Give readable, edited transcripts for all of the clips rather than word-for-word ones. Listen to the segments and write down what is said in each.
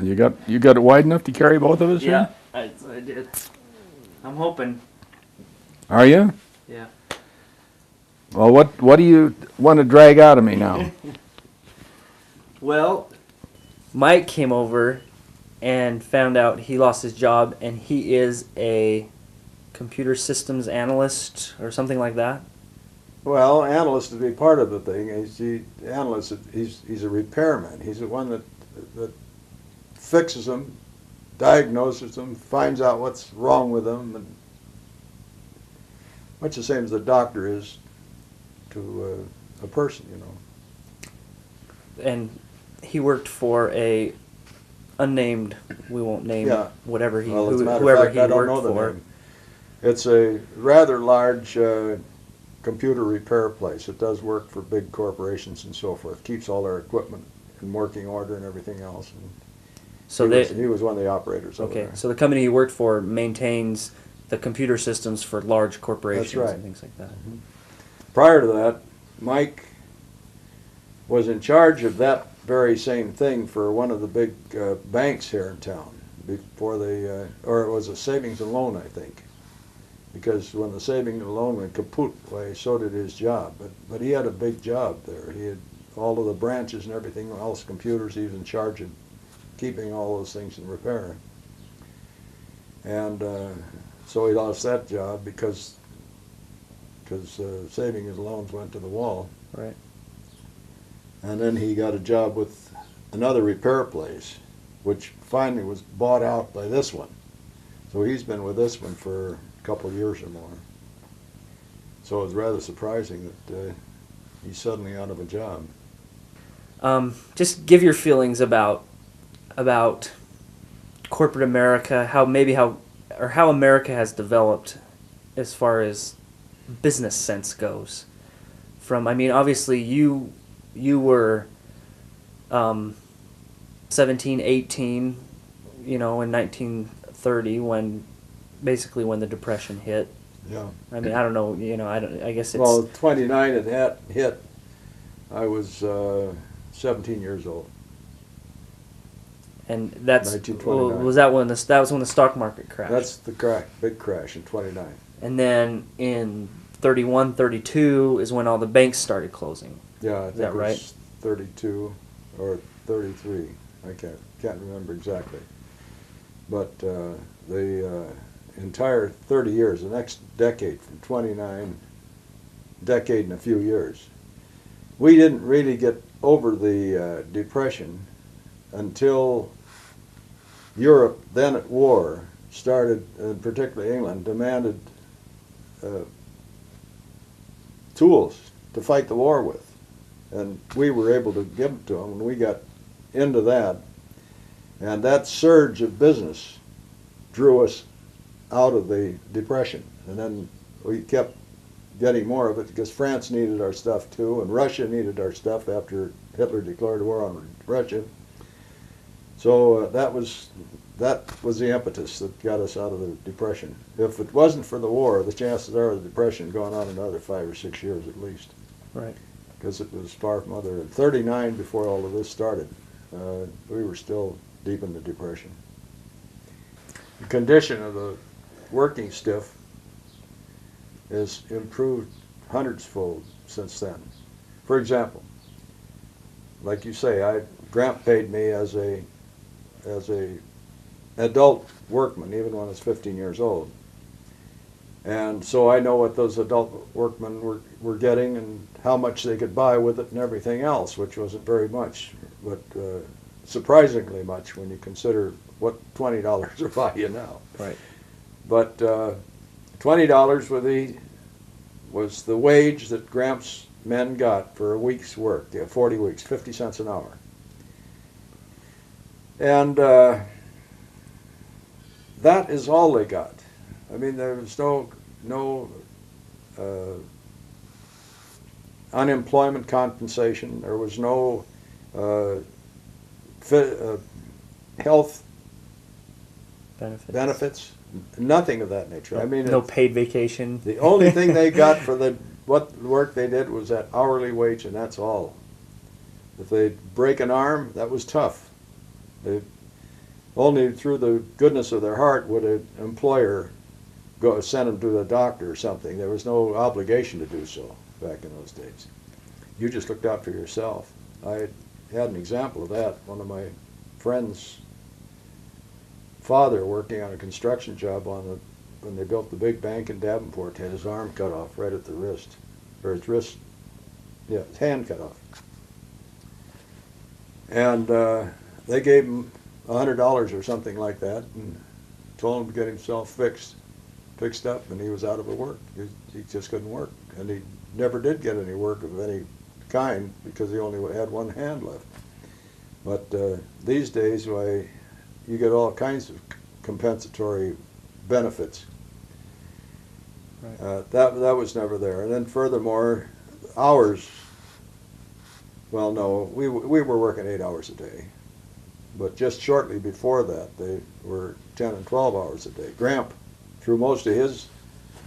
You got it wide enough to carry both of us Yeah, here? I did. I'm hoping. Are you? Yeah. Well, what do you want to drag out of me now? Well, Mike came over and found out he lost his job, and he is a computer systems analyst or something like that. Well, analyst would be part of the thing. He's a repairman. He's the one that fixes them, diagnoses them, finds out what's wrong with them, and much the same as the doctor is to a person, you know. And he worked for a unnamed, we won't name Yeah. whatever Well, as a matter of whoever fact, he I don't worked know the for. name. It's a rather large computer repair place. It does work for big corporations and so forth. Keeps all their equipment in working order and everything else. And So he was one of the operators over okay. there. So the company he worked for maintains the computer systems for large corporations right. and things like that. Mm-hmm. Prior to that, Mike was in charge of that very same thing for one of the big banks here in town before they, or it was a savings and loan, I think. Because when the savings and loan went kaput, well, so did his job. But he had a big job there. He had all of the branches and everything, all his computers. He was in charge of keeping all those things in repair. And so he lost that job because savings and loans went to the wall. Right. And then he got a job with another repair place, which finally was bought out by this one. So he's been with this one for a couple of years or more. So it was rather surprising that he's suddenly out of a job. Just give your feelings about corporate America, how America has developed as far as business sense goes. I mean, obviously you were 17, 18, you know, in 1930 when the Depression hit. Yeah. I mean, I don't know, you know, I guess it's... Well, 29 it hit. I was 17 years old. And that's 1929. was that when the stock market crashed. That's the big crash in 29. And then in 31, 32 is when all the banks started closing. Yeah, I think that it right? was 32 or 33. I can't remember exactly. But the entire 30 years, the next decade from 29, decade and a few years, we didn't really get over the Depression until Europe, then at war, started, and particularly England, demanded tools to fight the war with. And we were able to give them to them, and we got into that. And that surge of business drew us out of the Depression. And then we kept getting more of it because France needed our stuff too, and Russia needed our stuff after Hitler declared war on Russia. So that was the impetus that got us out of the Depression. If it wasn't for the war, the chances are of the Depression going on another 5 or 6 years at least. Right. Because it was far from other. In 39, before all of this started, we were still deep in the Depression. The condition of the working stiff has improved hundreds-fold since then. For example, like you say, Gramp paid me as a adult workman, even when I was 15 years old. And so I know what those adult workmen were getting and how much they could buy with it and everything else, which wasn't very much, but surprisingly much when you consider what $20 will buy you now. Right. But $20 was the wage that Gramps' men got for a week's work, 40 weeks, 50 cents an hour. And that is all they got. I mean, there was no unemployment compensation. There was no health benefits, nothing of that nature. I mean, no paid vacation. The only thing they got for what work they did was that hourly wage, and that's all. If they'd break an arm, that was tough. Only through the goodness of their heart would an employer go send them to the doctor or something. There was no obligation to do so back in those days. You just looked out for yourself. I had an example of that. One of my friends' father, working on a construction job when they built the big bank in Davenport, had his arm cut off right at the wrist, or his wrist, yeah, his hand cut off. And they gave him $100 or something like that, and told him to get himself fixed up, and he was out of work. He just couldn't work, and he never did get any work of any kind because he only had one hand left. But these days, why, you get all kinds of compensatory benefits. Right. That was never there. And then furthermore, hours. Well, no, we were working 8 hours a day, but just shortly before that, they were 10 and 12 hours a day. Gramp, through most of his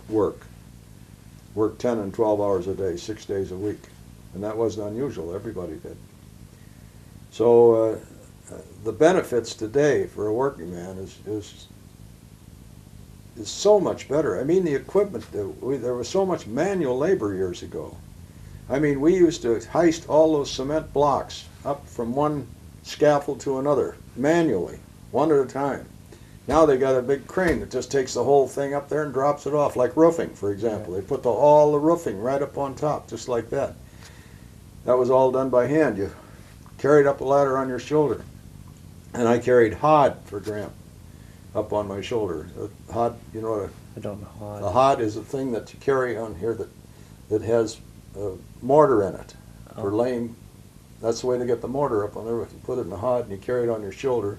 worked 10 and 12 hours a day, 6 days a week, and that wasn't unusual. Everybody did. So the benefits today for a working man is so much better. I mean, the equipment, there was so much manual labor years ago. I mean, we used to heist all those cement blocks up from one scaffold to another, manually, one at a time. Now they got a big crane that just takes the whole thing up there and drops it off, like roofing, for example. They put all the roofing right up on top, just like that. That was all done by hand. You carried up a ladder on your shoulder. And I carried hod for Gramp up on my shoulder. Hod, you know what I don't know how. a hod is a thing that you carry on here that has a mortar in it for laying. That's the way to get the mortar up on there. You put it in the hod and you carry it on your shoulder,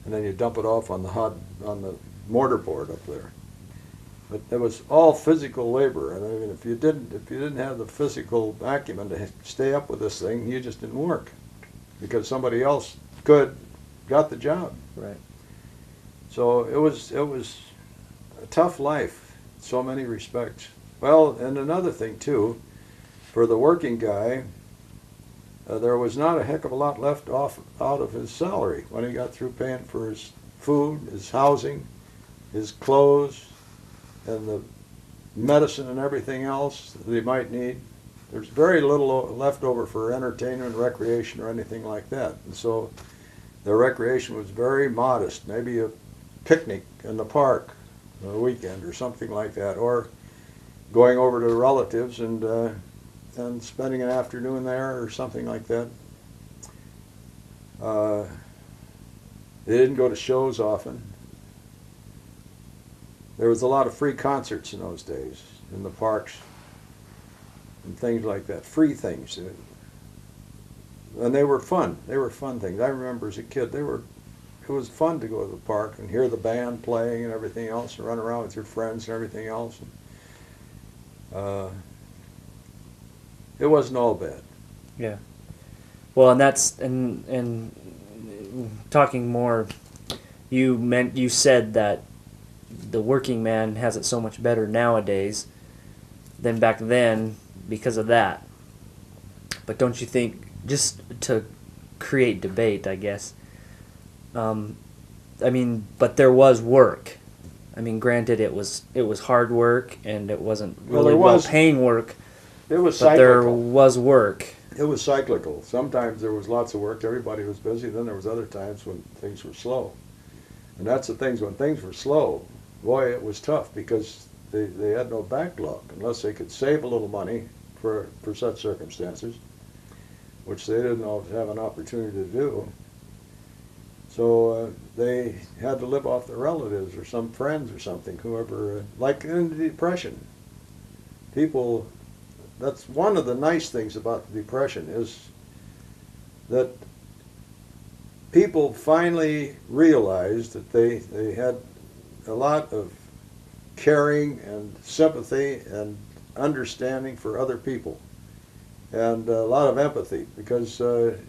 and then you dump it off on the hod, on the mortar board up there. But it was all physical labor, and I mean, if you didn't have the physical acumen to stay up with this thing, you just didn't work, because somebody else got the job. Right. So it was a tough life in so many respects. Well, and another thing too, for the working guy, there was not a heck of a lot left out of his salary when he got through paying for his food, his housing, his clothes, and the medicine and everything else that he might need. There's very little left over for entertainment, recreation, or anything like that. And so the recreation was very modest, maybe a picnic in the park on a weekend or something like that, or going over to relatives and spending an afternoon there or something like that. They didn't go to shows often. There was a lot of free concerts in those days in the parks and things like that, free things. And they were fun. They were fun things. I remember as a kid, it was fun to go to the park and hear the band playing and everything else, and run around with your friends and everything else. It wasn't all bad. Yeah. Well, and that's and talking more, you said that the working man has it so much better nowadays than back then because of that. But don't you think, just to create debate, I guess, I mean, but there was work. I mean, granted, it was hard work, and it wasn't really well-paying work. It was but cyclical. there was work. It was cyclical. Sometimes there was lots of work, everybody was busy, then there was other times when things were slow. And that's the things, when things were slow, boy, it was tough, because they had no backlog, unless they could save a little money for such circumstances, which they didn't always have an opportunity to do. So they had to live off their relatives or some friends or something, whoever, like in the Depression. People, that's one of the nice things about the Depression, is that people finally realized that they had a lot of caring and sympathy and understanding for other people, and a lot of empathy, because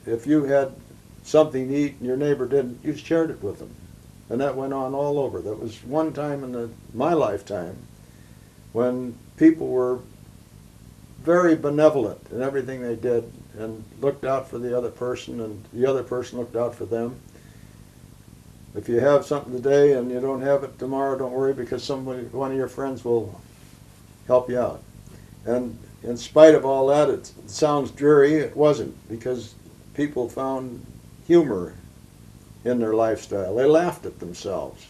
if you had something to eat and your neighbor didn't, you shared it with them. And that went on all over. That was one time in my lifetime when people were very benevolent in everything they did, and looked out for the other person, and the other person looked out for them. If you have something today and you don't have it tomorrow, don't worry, because one of your friends will help you out. And in spite of all that, it sounds dreary. It wasn't, because people found humor in their lifestyle. They laughed at themselves,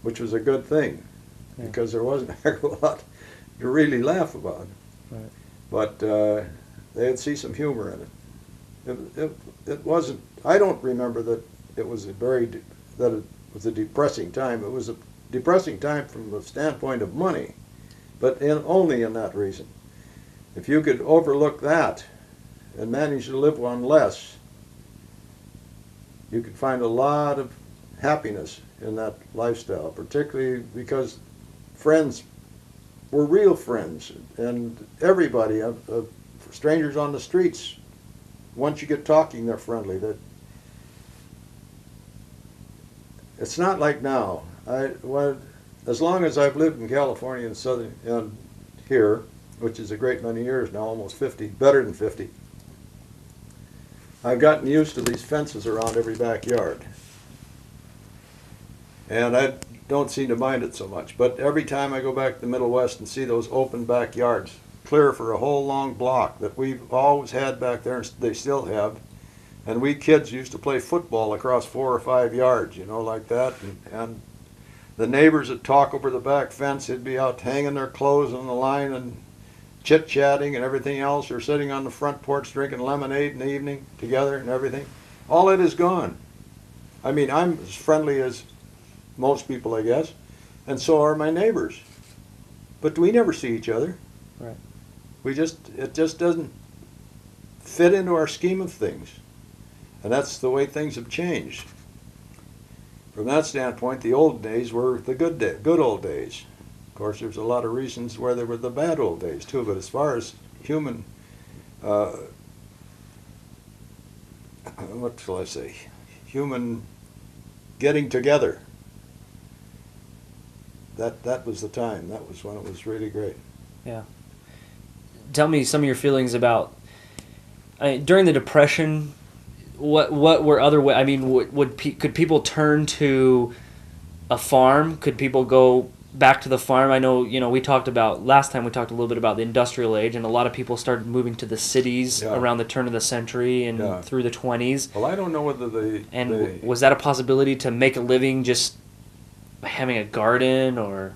which was a good thing, because there wasn't a heck of a lot to really laugh about. Right. But they'd see some humor in it. It wasn't. I don't remember that it was that it was a depressing time. It was a depressing time from the standpoint of money, but only in that reason. If you could overlook that and manage to live on less, you could find a lot of happiness in that lifestyle, particularly because friends were real friends, and everybody, strangers on the streets, once you get talking, they're friendly. It's not like now. As long as I've lived in California and here, which is a great many years now, almost 50, better than 50, I've gotten used to these fences around every backyard. And I don't seem to mind it so much. But every time I go back to the Middle West and see those open backyards, clear for a whole long block that we've always had back there, and they still have, and we kids used to play football across 4 or 5 yards, you know, like that, and the neighbors would talk over the back fence. They'd be out hanging their clothes on the line and chit-chatting and everything else, or sitting on the front porch drinking lemonade in the evening together and everything. All that is gone. I mean, I'm as friendly as most people, I guess, and so are my neighbors. But we never see each other. Right. It just doesn't fit into our scheme of things. And that's the way things have changed. From that standpoint, the old days were the good old days. Of course, there's a lot of reasons where they were the bad old days too, but as far as human, what shall I say, human getting together, that was the time. That was when it was really great. Yeah. Tell me some of your feelings about during the Depression. What were other ways? I mean, could people turn to a farm? Could people go back to the farm? I know, we talked about last time. We talked a little bit about the industrial age, and a lot of people started moving to the cities around the turn of the century and through the 20s. Well, I don't know whether was that a possibility to make a living just by having a garden or?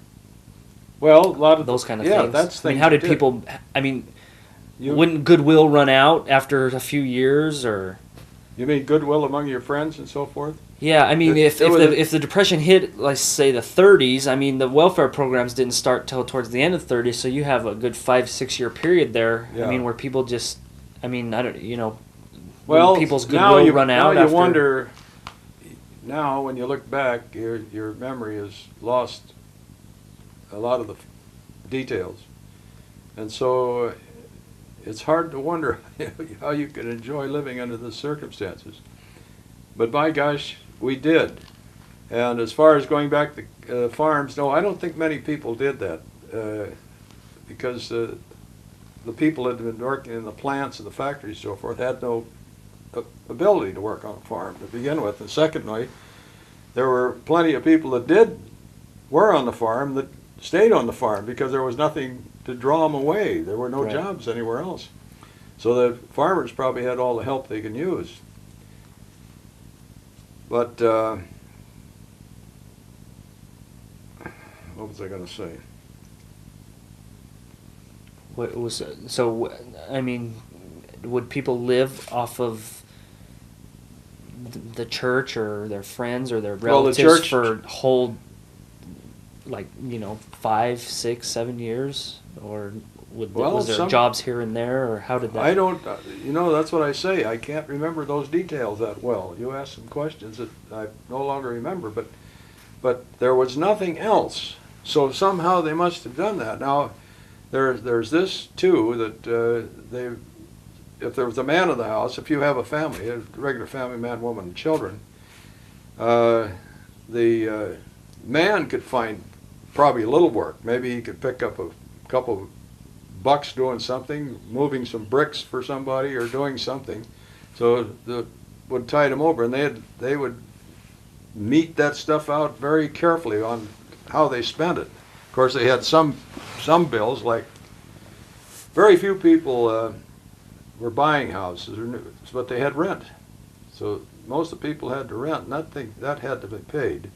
Well, a lot of those kind of things. things. That's things. I mean, how did people? I mean, wouldn't goodwill run out after a few years, or? You mean goodwill among your friends and so forth? Yeah, I mean, if the Depression hit, let's say, the 30s, I mean, the welfare programs didn't start till towards the end of the 30s, so you have a good 5-6 year period there. Yeah. I mean, where people just, I mean, I don't, well, people's goodwill run out. Now you after, wonder. Now, when you look back, your memory has lost a lot of the details, and so it's hard to wonder how you could enjoy living under the circumstances. But by gosh, we did. And as far as going back to farms, no, I don't think many people did that, because the people that had been working in the plants and the factories and so forth had no ability to work on a farm to begin with. And secondly, there were plenty of people that were on the farm that stayed on the farm because there was nothing to draw them away. There were no jobs anywhere else. So the farmers probably had all the help they can use. But what was I going to say? What was so? I mean, would people live off of the church or their friends or their relatives for whole, 5, 6, 7 years, or was there jobs here and there, or how did that? I don't. That's what I say. I can't remember those details that well. You asked some questions that I no longer remember, but there was nothing else. So somehow they must have done that. Now, there's this too, that if there was a man in the house, if you have a family, a regular family, man, woman, and children, the man could find probably a little work. Maybe he could pick up a couple of bucks doing something, moving some bricks for somebody, or doing something. So would tide them over, and they would mete that stuff out very carefully on how they spent it. Of course, they had some bills, like very few people were buying houses, but they had rent. So most of the people had to rent, and that had to be paid.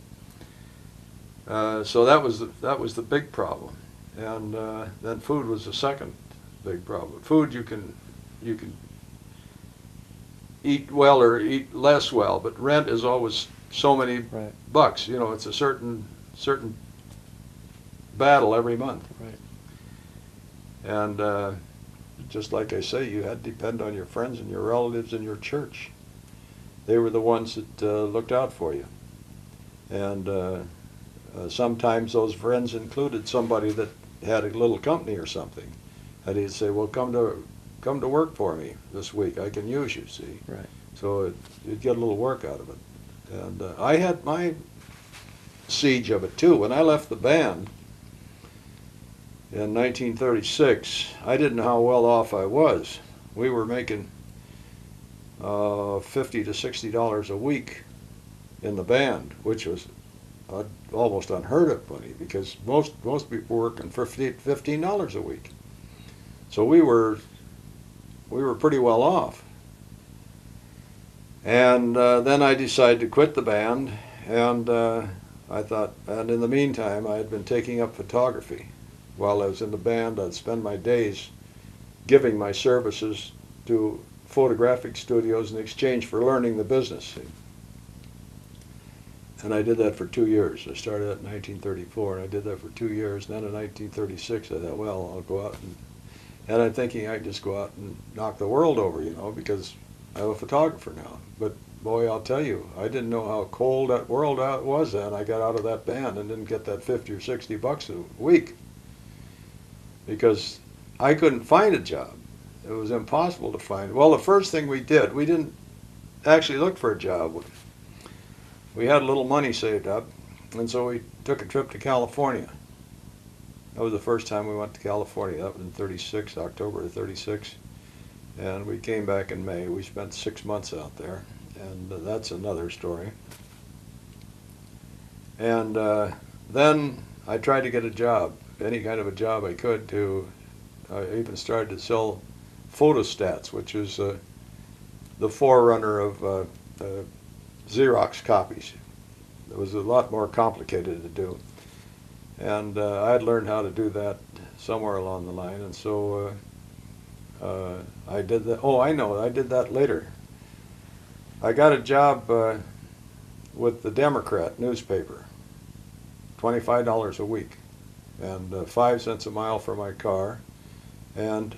So that was the big problem, and then food was the second big problem. Food you can eat well or eat less well, but rent is always so many Right. bucks. You know, it's a certain battle every month. Right. And just like I say, you had to depend on your friends and your relatives in your church. They were the ones that looked out for you. And sometimes those friends included somebody that had a little company or something. And he'd say, well, come to work for me this week. I can use you, see. Right. So you'd get a little work out of it. And I had my siege of it too. When I left the band in 1936, I didn't know how well off I was. We were making $50 to $60 a week in the band, which was almost unheard of money, because most people were working for $15 a week. So we were pretty well off. And then I decided to quit the band, and I thought, and in the meantime, I had been taking up photography. While I was in the band, I'd spend my days giving my services to photographic studios in exchange for learning the business. And I did that for 2 years. I started in 1934, and I did that for 2 years. And then in 1936, I thought, well, I'll go out and I'm thinking I'd just go out and knock the world over, you know, because I'm a photographer now. But boy, I'll tell you, I didn't know how cold that world was then. I got out of that band and didn't get that 50 or 60 bucks a week because I couldn't find a job. It was impossible to find. Well, the first thing we did, we didn't actually look for a job. We had a little money saved up, and so we took a trip to California. That was the first time we went to California. That was in '36, October of '36. And we came back in May. We spent 6 months out there, and that's another story. And then I tried to get a job, any kind of a job I could. I even started to sell photostats, which is the forerunner of Xerox copies. It was a lot more complicated to do. And I had learned how to do that somewhere along the line, and so I did that. Oh, I know, I did that later. I got a job with the Democrat newspaper, $25 a week, and 5 cents a mile for my car, and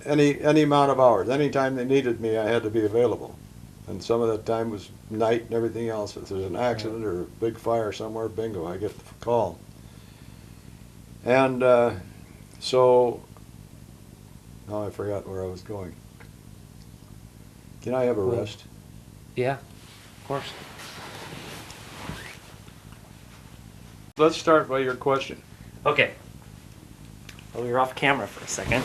any amount of hours. Anytime they needed me, I had to be available. And some of that time was night and everything else. If there's an accident or a big fire somewhere, bingo, I get the call. And so, now I forgot where I was going. Can I have a rest? Yeah, of course. Let's start by your question. Okay. Well, we were off camera for a second.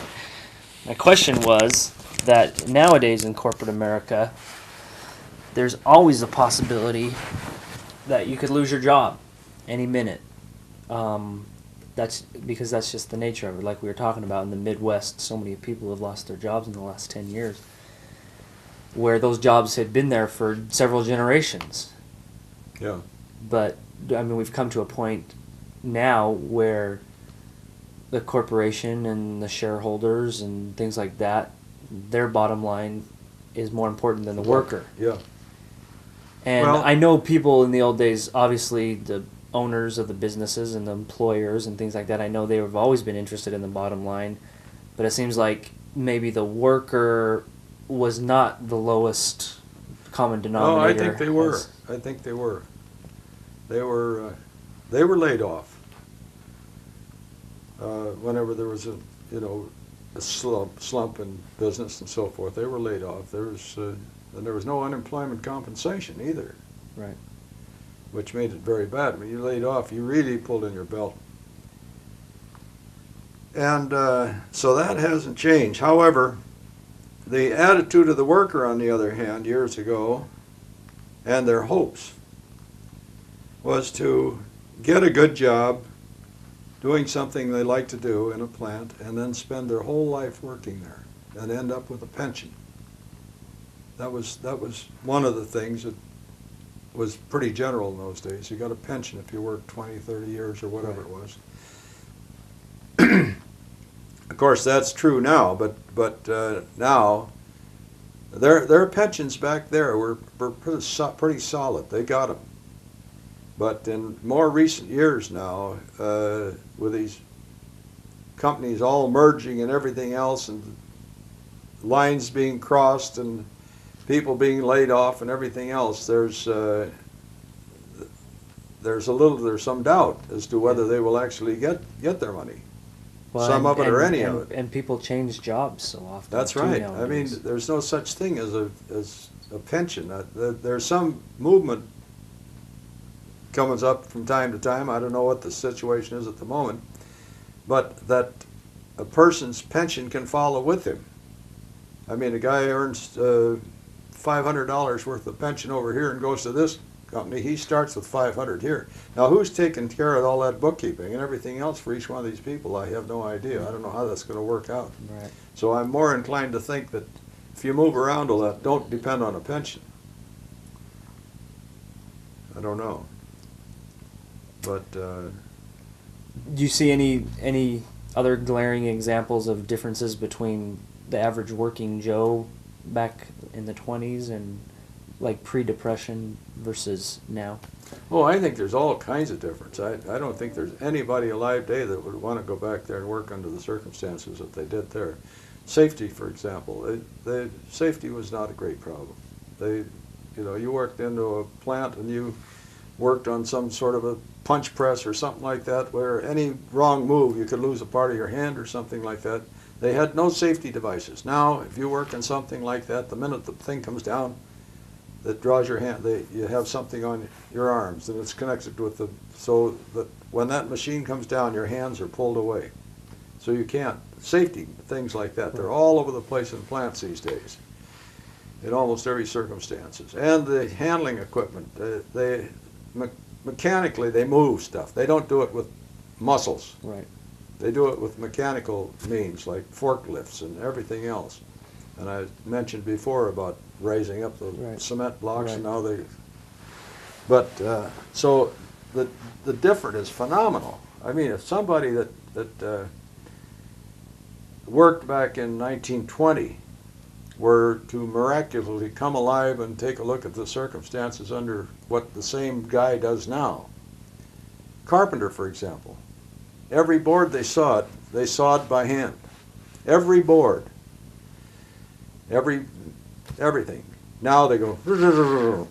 My question was that nowadays in corporate America, there's always a possibility that you could lose your job any minute. That's because that's just the nature of it. Like we were talking about in the Midwest, so many people have lost their jobs in the last 10 years, where those jobs had been there for several generations. Yeah. But, I mean, we've come to a point now where the corporation and the shareholders and things like that, their bottom line is more important than the worker. Yeah. And Well, I know people in the old days, obviously the owners of the businesses and the employers and things like that, I know they have always been interested in the bottom line, but it seems like maybe the worker was not the lowest common denominator. No, I think they were. I think they were. They were laid off. Whenever there was a slump in business and so forth, they were laid off. And there was no unemployment compensation either. Right. Which made it very bad. When you laid off, you really pulled in your belt. And so that hasn't changed. However, the attitude of the worker, on the other hand, years ago, and their hopes was to get a good job doing something they like to do in a plant and then spend their whole life working there and end up with a pension. That was one of the things that was pretty general in those days. You got a pension if you worked 20, 30 years or whatever it was. Of course, that's true now, but now their pensions back there were pretty solid. They got them. But in more recent years now, with these companies all merging and everything else, and lines being crossed and people being laid off and everything else, there's some doubt as to whether they will actually get their money. Well, Some of it or any of it. And people change jobs so often. That's too, right. nowadays. I mean, there's no such thing as a pension. There's some movement comes up from time to time. I don't know what the situation is at the moment, but that a person's pension can follow with him. I mean, a guy earns $500 worth of pension over here and goes to this company. He starts with $500 here. Now, who's taking care of all that bookkeeping and everything else for each one of these people? I have no idea. I don't know how that's going to work out. Right. So I'm more inclined to think that if you move around a lot, don't depend on a pension. I don't know. But Do you see any other glaring examples of differences between the average working Joe back in the 20s and like pre-depression versus now? oh, I think there's all kinds of difference. I don't think there's anybody alive today that would want to go back there and work under the circumstances that they did there. Safety, for example, the safety was not a great problem. You worked into a plant and you worked on some sort of a punch press or something like that, where any wrong move you could lose a part of your hand or something like that. They had no safety devices. Now, if you work in something like that, the minute the thing comes down that draws your hand, you have something on your arms and it's connected with so that when that machine comes down, your hands are pulled away. So you can't, safety, things like that, they're all over the place in plants these days, in almost every circumstances. And the handling equipment, mechanically they move stuff. They don't do it with muscles. Right. They do it with mechanical means like forklifts and everything else. And I mentioned before about raising up the cement blocks, and now they. But so the difference is phenomenal. I mean, if somebody that worked back in 1920 were to miraculously come alive and take a look at the circumstances under what the same guy does now. Carpenter, for example, every board they sawed by hand. Every board. Everything. Now they go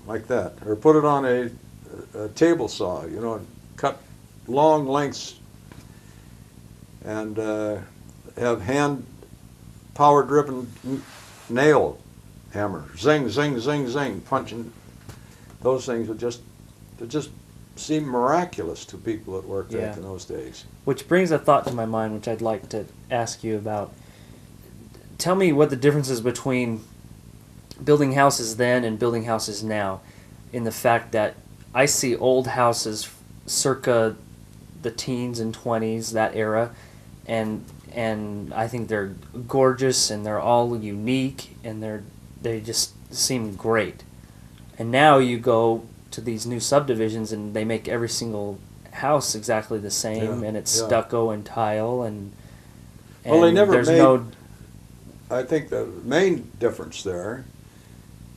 like that, or put it on a table saw, and cut long lengths, and have hand power-driven nail hammer, zing, zing, zing, zing, punching. Those things would just seem miraculous to people that worked back in those days. Which brings a thought to my mind, which I'd like to ask you about. Tell me what the difference is between building houses then and building houses now, in the fact that I see old houses circa the teens and 20s, that era, and I think they're gorgeous and they're all unique and they just seem great. And now you go to these new subdivisions and they make every single house exactly the same, and it's stucco and tile and well, they never there's made. no. I think the main difference there,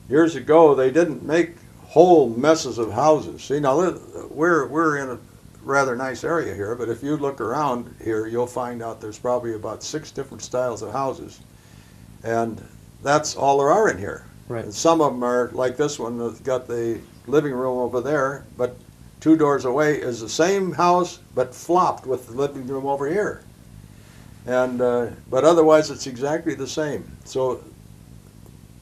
years ago, they didn't make whole messes of houses. See, now we're in a rather nice area here, but if you look around here, you'll find out there's probably about 6 different styles of houses, and that's all there are in here. Right. And some of them are like this one that's got the living room over there, but 2 doors away is the same house, but flopped with the living room over here. And but otherwise it's exactly the same. So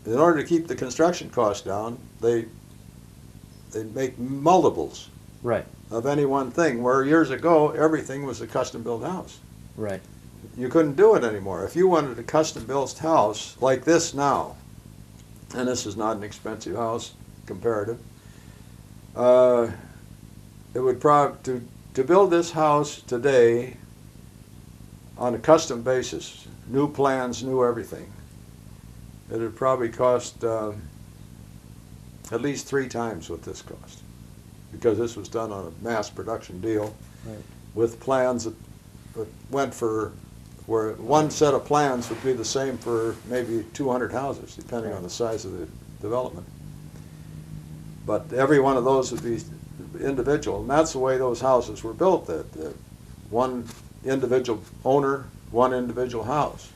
in order to keep the construction costs down, they make multiples Right. of any one thing, where years ago everything was a custom built house. Right. You couldn't do it anymore. If you wanted a custom built house like this now, and this is not an expensive house comparative, it would probably to build this house today on a custom basis, new plans, new everything. It would probably cost at least 3 times what this cost, because this was done on a mass production deal, Right. with plans that went for, where one set of plans would be the same for maybe 200 houses, depending on the size of the development. But every one of those would be individual, and that's the way those houses were built, that one individual owner, one individual house.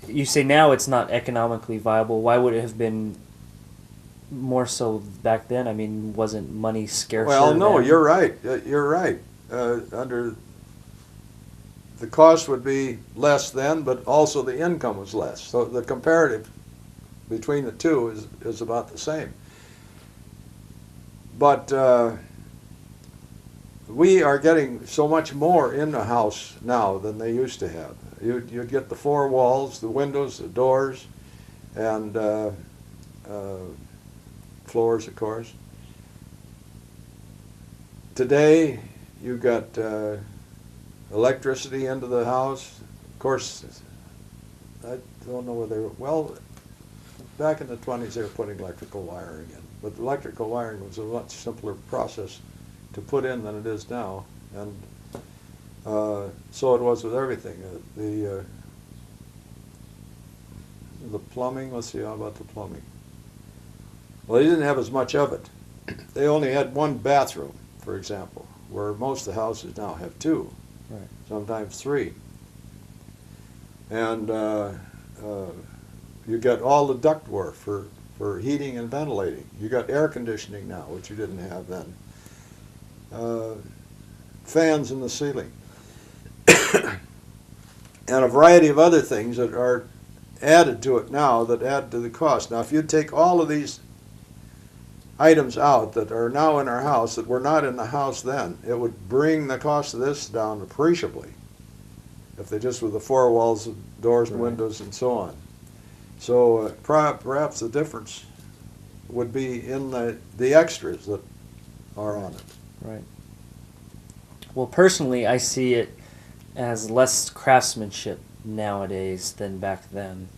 You say now it's not economically viable. Why would it have been more so back then? I mean, wasn't money scarcer? Well, no, then? you're right. You're right. Under the cost would be less then, but also the income was less. So the comparative between the two is about the same. But we are getting so much more in the house now than they used to have. You'd get the 4 walls, the windows, the doors, and floors, of course. Today, you've got electricity into the house. Of course, I don't know whether, well, back in the 20s they were putting electrical wiring in. But electrical wiring was a much simpler process to put in than it is now. And so it was with everything. The plumbing, let's see, how about the plumbing? Well, they didn't have as much of it. They only had 1 bathroom, for example, where most of the houses now have 2, Right. sometimes 3. And you got all the ductwork for heating and ventilating. You got air conditioning now, which you didn't have then. Fans in the ceiling. And a variety of other things that are added to it now that add to the cost. Now, if you take all of these items out that are now in our house that were not in the house then, it would bring the cost of this down appreciably, if they just were the 4 walls, doors and Right. windows and so on. So perhaps the difference would be in the extras that are on it. Right. Well, personally, I see it as less craftsmanship nowadays than back then.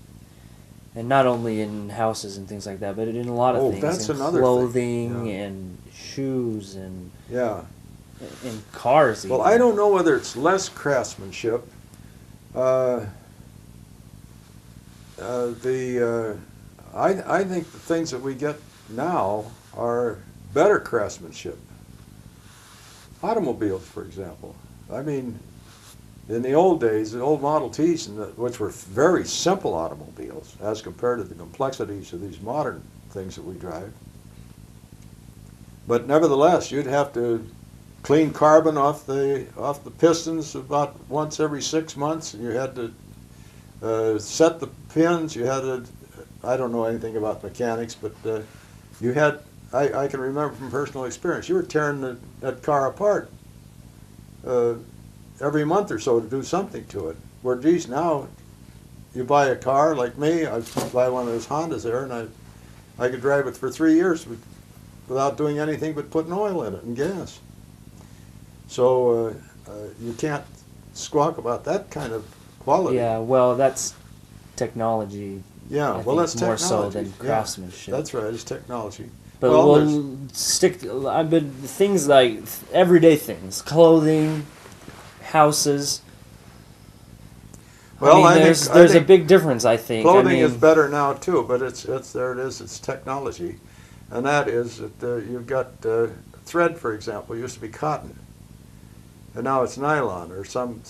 And not only in houses and things like that, but in a lot of Oh, things. that's in another thing, clothing yeah. and shoes and Yeah. cars even. Well, I don't know whether it's less craftsmanship. I think the things that we get now are better craftsmanship. Automobiles, for example. I mean, in the old days, the old Model Ts, which were very simple automobiles as compared to the complexities of these modern things that we drive. But nevertheless, you'd have to clean carbon off the pistons about once every 6 months. You had to set the pins. You had to, I don't know anything about mechanics, but you had, I can remember from personal experience, you were tearing that car apart every month or so to do something to it. Where, geez, now you buy a car like me, I buy one of those Hondas there, and I could drive it for 3 years without doing anything but putting oil in it and gas. So you can't squawk about that kind of quality. Yeah, well, that's technology. Yeah, I well, think that's more technology. so than Yeah, craftsmanship. that's right, it's technology. But Well, we'll stick. But things like everyday things, clothing, houses. Well, I mean, there's a big difference. I think Clothing I mean, is better now too, but it's there it is. It's technology, and that is that you've got thread, for example, used to be cotton, and now it's nylon or some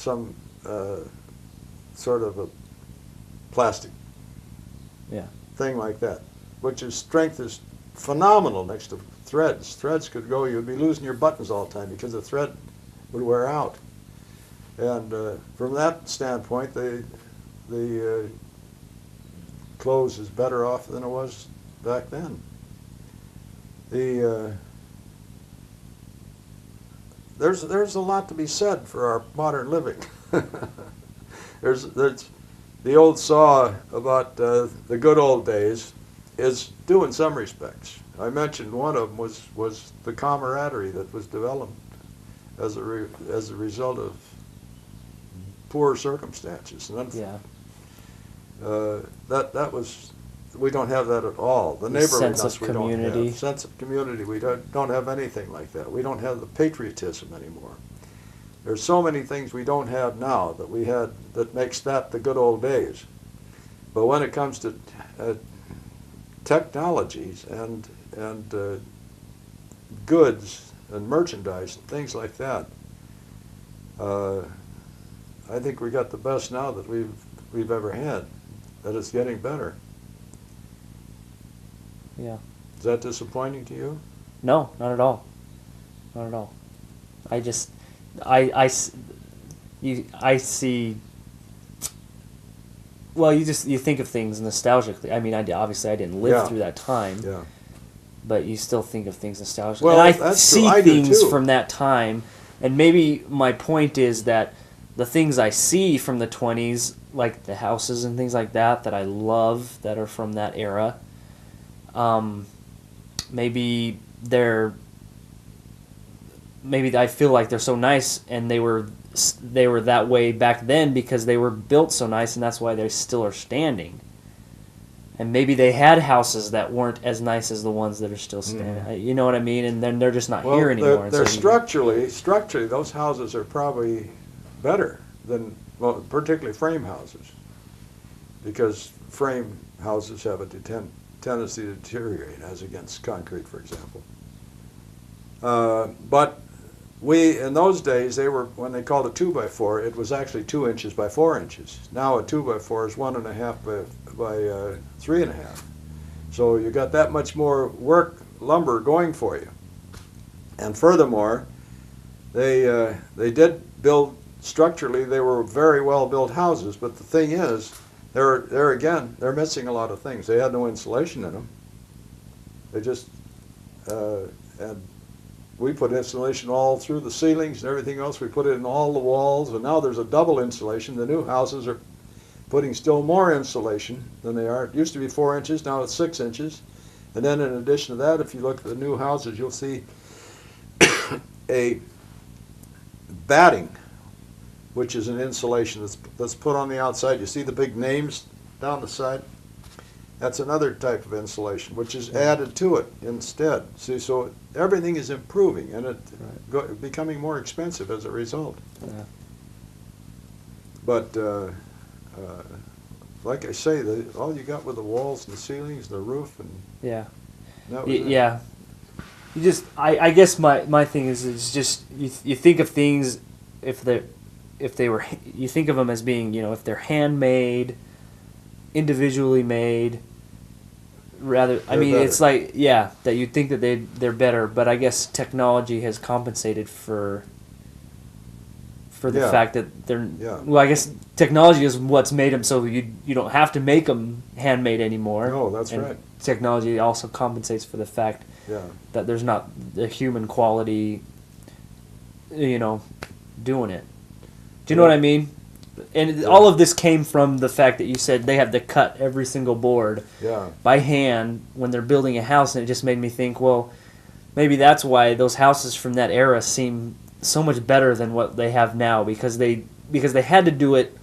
sort of a plastic thing like that, which is strength is phenomenal next to threads. Threads could go, you'd be losing your buttons all the time because the thread would wear out. And from that standpoint, the clothes is better off than it was back then. There's a lot to be said for our modern living. there's the old saw about the good old days. is due in some respects. I mentioned one of them was the camaraderie that was developed as a result of poor circumstances. And Yeah. that was, we don't have that at all. The The sense neighborliness of we don't community. have. Sense of community. We don't have anything like that. We don't have the patriotism anymore. There's so many things we don't have now that we had that makes that the good old days. But when it comes to technologies and goods and merchandise and things like that, I think we got the best now that we've ever had. That it's getting better. Yeah. Is that disappointing to you? No, not at all. Not at all. I just, I see. Well, you think of things nostalgically. I mean, obviously I didn't live Yeah. through that time, Yeah. but you still think of things nostalgically. Well, and I that's true. see I do things too. from that time, and maybe my point is that the things I see from the 20s, like the houses and things like that I love, that are from that era, maybe I feel like they're so nice, and they were that way back then because they were built so nice, and that's why they still are standing. And maybe they had houses that weren't as nice as the ones that are still standing. You know what I mean? And then they're just not here anymore. And They're so structurally, those houses are probably better than, well, particularly frame houses, because frame houses have a tendency to deteriorate as against concrete, for example. But in those days, when they called a 2x4, it was actually 2 inches by 4 inches. Now a 2x4 is 1.5 by 3.5. So you got that much more lumber going for you. And furthermore, they did build structurally. They were very well built houses. But the thing is, they're missing a lot of things. They had no insulation in them. They just and we put insulation all through the ceilings and everything else. We put it in all the walls, and now there's a double insulation. The new houses are putting still more insulation than they are. It used to be 4 inches, now it's 6 inches. And then in addition to that, if you look at the new houses, you'll see a batting, which is an insulation that's put on the outside. You see the big names down the side? That's another type of insulation, which is added to it instead. See, so everything is improving, and it's becoming more expensive as a result. Yeah. But like I say, all you got were the walls and the ceilings, the roof, and Yeah. that was it. Yeah. You just, I guess my thing is just you think of things if they were, you think of them as being, if they're handmade, individually made, rather, I mean, better. it's like, yeah, that you'd think that they're better, but I guess technology has compensated for the Yeah. fact that they're, Yeah. well, I guess technology is what's made them so you don't have to make them handmade anymore. No, that's and right. Technology also compensates for the fact Yeah. that there's not the human quality, doing it. Do you know what I mean? And all of this came from the fact that you said they have to cut every single board Yeah. by hand when they're building a house, and it just made me think, well, maybe that's why those houses from that era seem so much better than what they have now, because they had to do it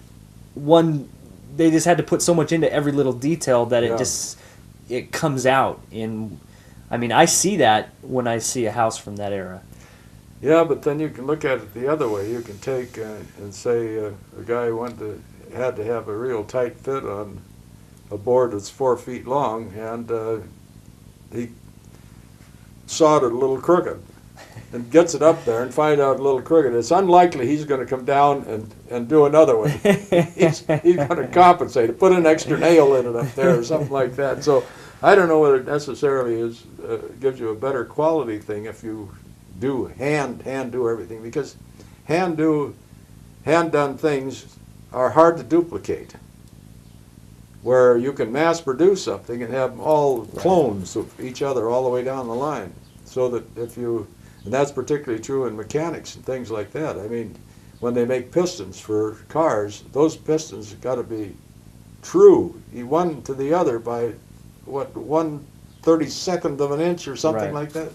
they just had to put so much into every little detail that Yeah. it comes out in. I mean, I see that when I see a house from that era. Yeah, but then you can look at it the other way. You can take and say a guy had to have a real tight fit on a board that's 4 feet long, and he sawed it a little crooked, and gets it up there and find out a little crooked. It's unlikely he's going to come down and do another one. he's going to compensate it, put an extra nail in it up there or something like that. So I don't know whether it necessarily gives you a better quality thing if you do hand do everything, because hand done things are hard to duplicate, where you can mass produce something and have all clones of each other all the way down the line, so that and that's particularly true in mechanics and things like that. I mean, when they make pistons for cars, those pistons have got to be true one to the other by what, 1/32nd of an inch or something Right. like that.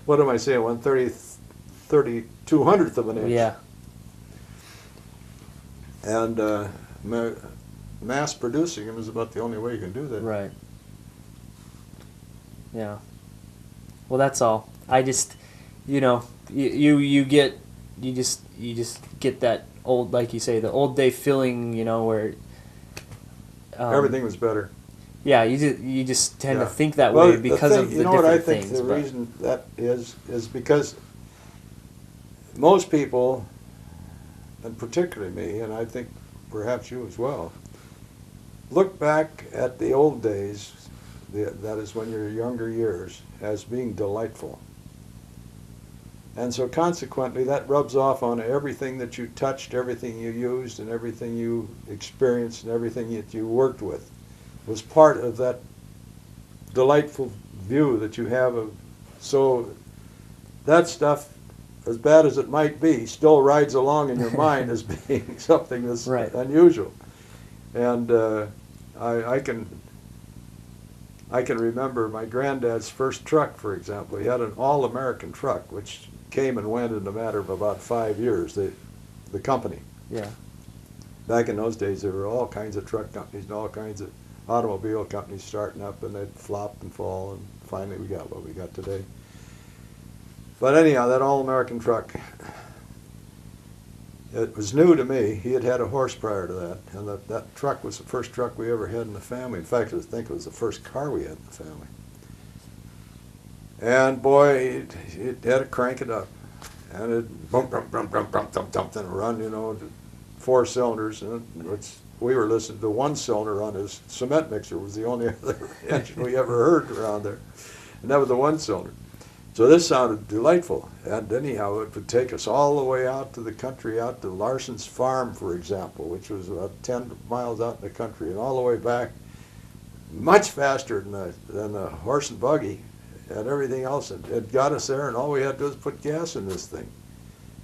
What am I saying? 1/3200th of an inch. Yeah. And mass producing them is about the only way you can do that. Right. Yeah. Well, that's all. I just, you know, you just get that old, like you say, the old day feeling, you know, where Everything was better. Yeah, you just tend to Yeah. think that Well, way because of the you know what I different think things. the but- reason that is because most people, and particularly me, and I think perhaps you as well, look back at the old days, that is when your younger years, as being delightful. And so consequently that rubs off on everything that you touched, everything you used, and everything you experienced, and everything that you worked with was part of that delightful view that you have of. So that stuff, as bad as it might be, still rides along in your mind as being something that's Right. unusual. And I can remember my granddad's first truck, for example. He had an all-American truck, which came and went in a matter of about 5 years, the company. Yeah. Back in those days, there were all kinds of truck companies and all kinds of automobile companies starting up, and they'd flop and fall, and finally we got what we got today. But anyhow, that all-American truck, it was new to me. He had had a horse prior to that, and that truck was the first truck we ever had in the family. In fact, I think it was the first car we had in the family. And boy, it had to crank it up, and it bump, bump, bump, bump, bump, bump, bump, and run, you know, 4 cylinders, and we were listening to 1 cylinder on his cement mixer was the only other engine we ever heard around there, and that was the 1 cylinder. So this sounded delightful, and anyhow, it would take us all the way out to the country, out to Larson's farm, for example, which was about 10 miles out in the country, and all the way back, much faster than the horse and buggy and everything else. It got us there, and all we had to do was put gas in this thing,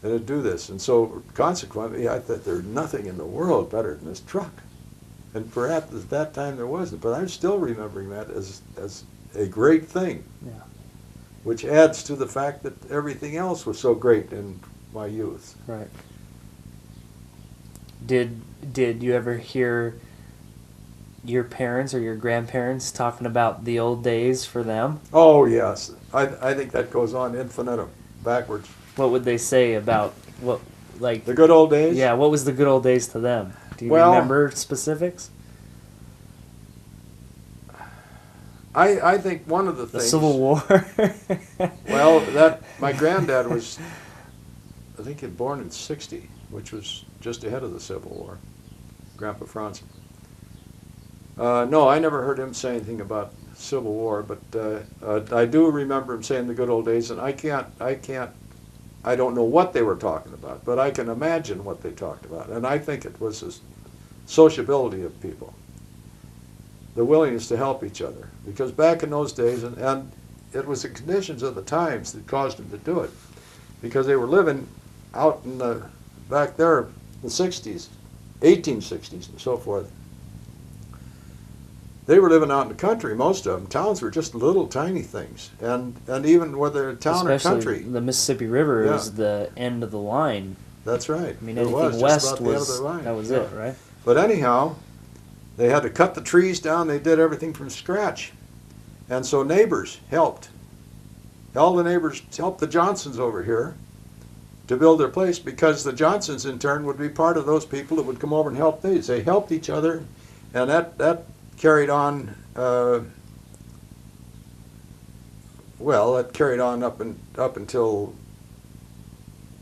and it'd do this. And so consequently, I thought there's nothing in the world better than this truck. And perhaps at that time there wasn't, but I'm still remembering that as a great thing. Yeah. Which adds to the fact that everything else was so great in my youth. Right. Did you ever hear your parents or your grandparents talking about the old days for them? Oh yes, I think that goes on infinitum, backwards. What would they say about what, like? The good old days? Yeah, what was the good old days to them? Do you Well- remember specifics? I think one of the The things... Civil War? Well, my granddad was, I think he was born in 60, which was just ahead of the Civil War, Grandpa Franz. No, I never heard him say anything about Civil War, but I do remember him saying the good old days, and I don't know what they were talking about, but I can imagine what they talked about, and I think it was the sociability of people, the willingness to help each other, because back in those days, and it was the conditions of the times that caused them to do it, because they were living out in back there, the 60s, 1860s and so forth. They were living out in the country, most of them. Towns were just little tiny things, and even whether town Especially or country. the Mississippi River Yeah. is the end of the line. That's right. I mean, It anything was just west about the end of was the line. that was Yeah. it, right? But anyhow, they had to cut the trees down. They did everything from scratch. And so neighbors helped. All the neighbors helped the Johnsons over here to build their place, because the Johnsons in turn would be part of those people that would come over and help these. They helped each other, and that carried on, that carried on up until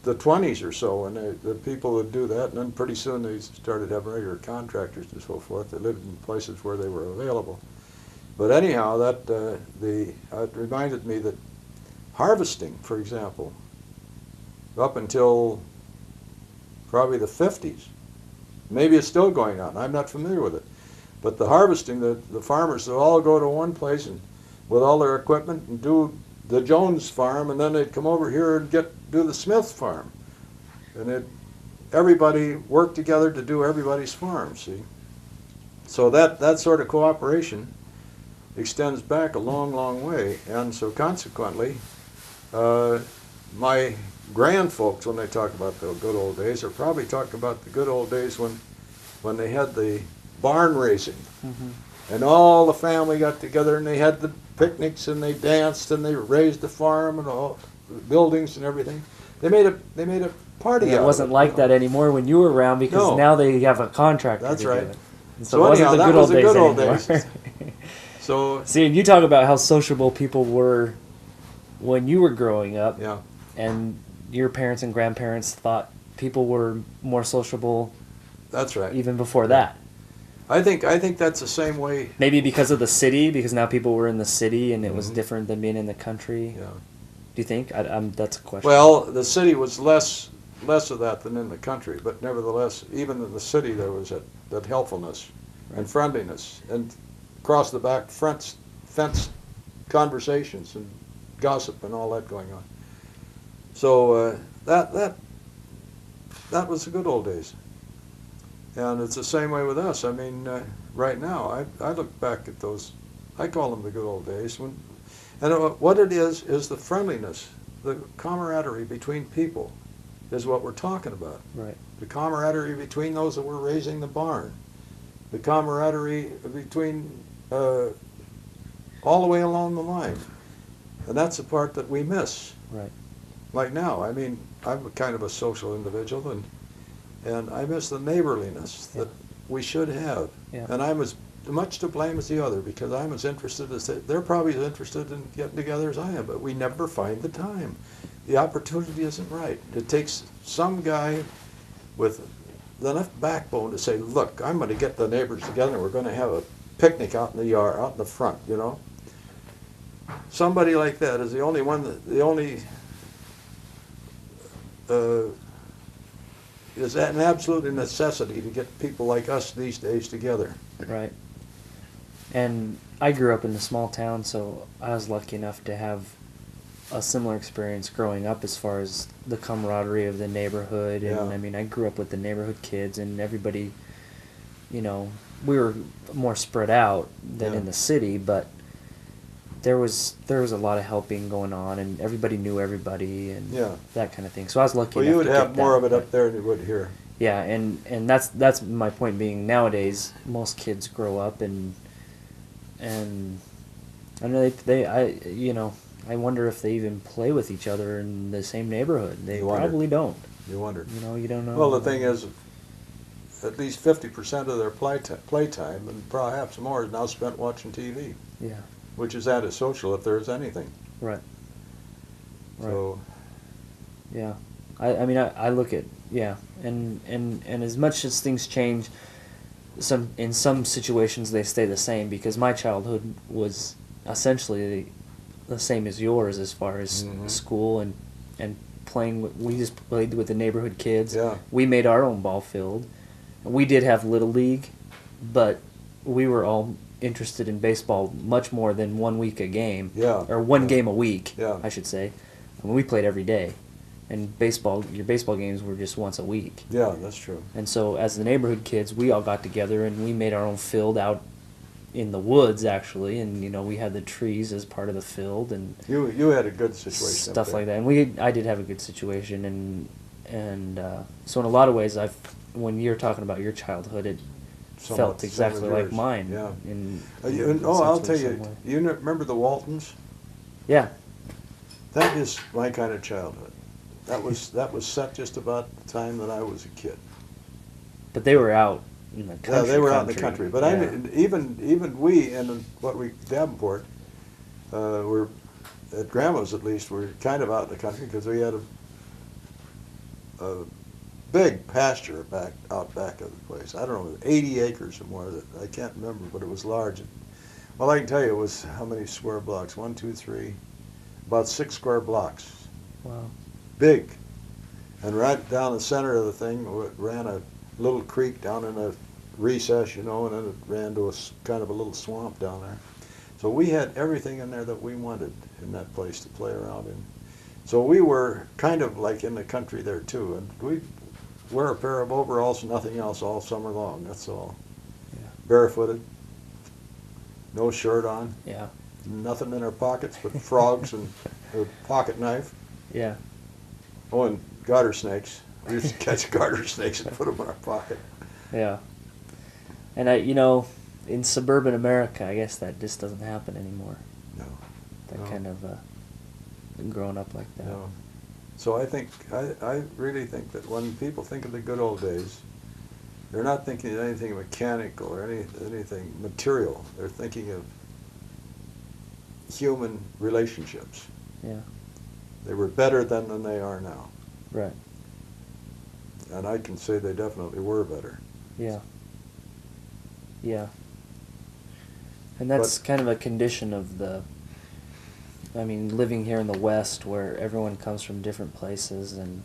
the 20s or so, and the people would do that, and then pretty soon they started having regular contractors and so forth. They lived in places where they were available. But anyhow, it reminded me that harvesting, for example, up until probably the 50s, maybe it's still going on, I'm not familiar with it, but the harvesting, the farmers would all go to one place and with all their equipment and do the Jones farm, and then they'd come over here and do the Smith farm. And everybody worked together to do everybody's farm, see? So that sort of cooperation extends back a long, long way. And so consequently, my grandfolks, when they talk about the good old days, are probably talking about the good old days when they had the barn racing. And all the family got together and they had the picnics and they danced and they raised the farm and all the buildings and everything. They made a party And out it wasn't of it. like that anymore when you were around because No. now they have a contractor That's to right. do it. And So it wasn't anyhow, the that good was old the days good old anymore. days. So See, and you talk about how sociable people were when you were growing up, yeah, and your parents and grandparents thought people were more sociable that's right. even before that. I think that's the same way. Maybe because of the city, because now people were in the city and it was Mhm. different than being in the country. Yeah. Do you think? That's a question. Well, the city was less of that than in the country, but nevertheless, even in the city there was that helpfulness and friendliness and across the back fence conversations and gossip and all that going on. So that was the good old days. And it's the same way with us. I mean, right now, I look back at those, I call them the good old days. What it is the friendliness, the camaraderie between people is what we're talking about. Right. The camaraderie between those that were raising the barn. The camaraderie between all the way along the line. And that's the part that we miss. Right. Like now, I mean, I'm kind of a social individual, and I miss the neighborliness that we should have. Yeah. And I'm as much to blame as the other because I'm as interested as they're probably as interested in getting together as I am, but we never find the time. The opportunity isn't right. It takes some guy with enough backbone to say, look, I'm going to get the neighbors together and we're going to have a picnic out in the yard, out in the front, you know. Somebody like that is the only one, is an absolute necessity to get people like us these days together. Right. And I grew up in a small town, so I was lucky enough to have a similar experience growing up as far as the camaraderie of the neighborhood. And Yeah. I mean, I grew up with the neighborhood kids, and everybody, you know, we were more spread out than Yeah. in the city, but there was a lot of helping going on, and everybody knew everybody, and Yeah. that kind of thing. So I was lucky Well, enough you would to have get more that, of it but- up there than you would here. Yeah, and that's my point being, nowadays most kids grow up and I know I wonder if they even play with each other in the same neighborhood. They You wonder. probably don't. You wonder. You know, you don't know. Well, the thing is, at least 50% of their playtime, and perhaps more, is now spent watching TV, Yeah. which is antisocial if there is anything. Right. Right. So, Yeah. I mean I look at and as much as things change, in some situations they stay the same, because my childhood was essentially the same as yours as far as Mhm. school and playing. We just played with the neighborhood kids. Yeah. We made our own ball field. We did have little league, but we were all interested in baseball much more than 1 week a game. Yeah. Or one Yeah. game a week, Yeah. I should say. I mean, we played every day. And your baseball games were just once a week. yeah, that's true. And so as the neighborhood kids, we all got together and we made our own field out in the woods, actually. And, you know, we had the trees as part of the field and You had a good situation. up stuff there. like that. And I did have a good situation. And so in a lot of ways, when you're talking about your childhood, it Somewhat felt the same exactly as like yours. mine. Yeah. In I'll essentially tell the you, same way. remember the Waltons? Yeah. That is my kind of childhood. That was set just about the time that I was a kid. But they were out in the Yeah, country. they were out in the country. But Yeah. even we in Davenport, were at Grandma's at least, were kind of out in the country because we had a big pasture out back of the place. I don't know, 80 acres or more. I can't remember, but it was large. Well, I can tell you it was how many square blocks? 1, 2, 3, about 6 square blocks. Wow. Big. And right down the center of the thing ran a little creek down in a recess, you know, and then it ran to kind of a little swamp down there. So we had everything in there that we wanted in that place to play around in. So we were kind of like in the country there too, and we wear a pair of overalls and nothing else all summer long, that's all. Yeah. Barefooted. no shirt on, Yeah. nothing in our pockets but frogs and a pocket knife. Yeah. Oh, and garter snakes. We used to catch garter snakes and put them in our pocket. Yeah. And in suburban America, I guess that just doesn't happen anymore. No. That No. kind of growing up like that. No. So I really think that when people think of the good old days, they're not thinking of anything mechanical or anything material. They're thinking of human relationships. Yeah. They were better then than they are now. Right. And I can say they definitely were better. Yeah. Yeah. And that's kind of a condition of living here in the West where everyone comes from different places and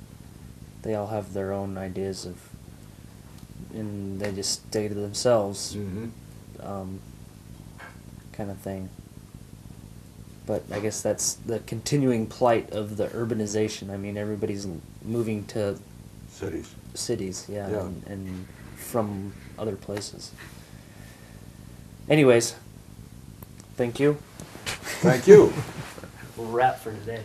they all have their own ideas and they just stay to themselves, Mm-hmm. kind of thing. But I guess that's the continuing plight of the urbanization. I mean, everybody's moving to Cities. yeah, Yeah. and from other places. Anyways, thank you. Thank you. We'll wrap for today.